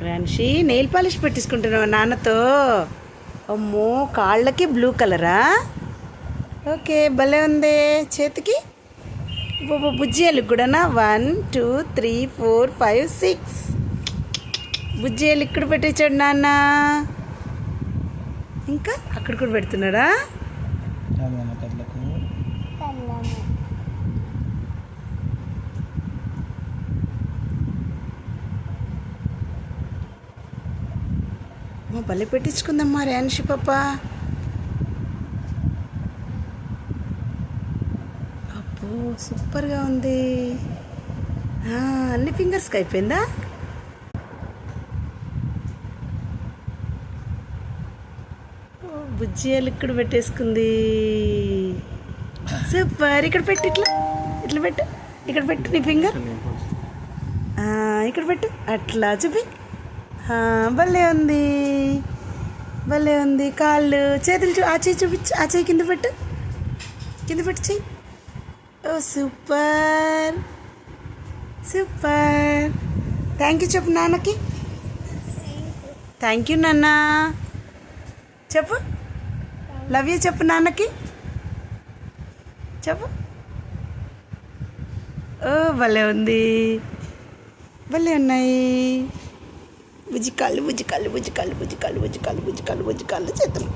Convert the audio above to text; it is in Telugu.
రాన్షి నెయిల్ పాలిష్ పెట్టించుకుంటున్నావా నాన్నతో? అమ్మో, కాళ్ళకి బ్లూ కలరా? ఓకే, భలే ఉంది. చేతికి బుజ్జియాలకు కూడానా? 1 2 3 4 5 6 బుజ్జియాలు ఇక్కడ పెట్టించాడు నాన్న. ఇంకా అక్కడ కూడా పెడుతున్నాడా? భలే పెట్టించుకుందమ్మా రాన్షి పాప. అబ్బో, సూపర్గా ఉంది. అన్ని ఫింగర్స్కి అయిపోయిందా? బుజ్జియాలు ఇక్కడ పెట్టేసుకుంది. సూపర్. ఇక్కడ పెట్టు, ఇట్లా ఇట్లా పెట్టు, ఇక్కడ పెట్టు నీ ఫింగర్. ఇక్కడ పెట్టు, అట్లా చూపి. భలే ఉంది, భలే ఉంది. కాళ్ళు చేతులు ఆ చేయి చూపించు, ఆ చేయి కింద పెట్టు, కింద పెట్టు చెయ్యి. ఓ సూపర్ సూపర్. థ్యాంక్ యూ చెప్పు నాన్నకి. థ్యాంక్ యూ నాన్న చెప్పు. లవ్ యూ చెప్పు నాన్నకి, చెప్పు. ఓ భలే ఉంది, భలే ఉన్నాయి. బుజ్జి కాళ్ళు, బుజ్జి కాళ్ళు, బుజ్జి కాళ్ళు, బుజ్జి కాళ్ళు, బుజ్జి కాళ్ళు, బుజ్జి కాళ్ళు, బుజ్జి కాళ్ళు చేతులు.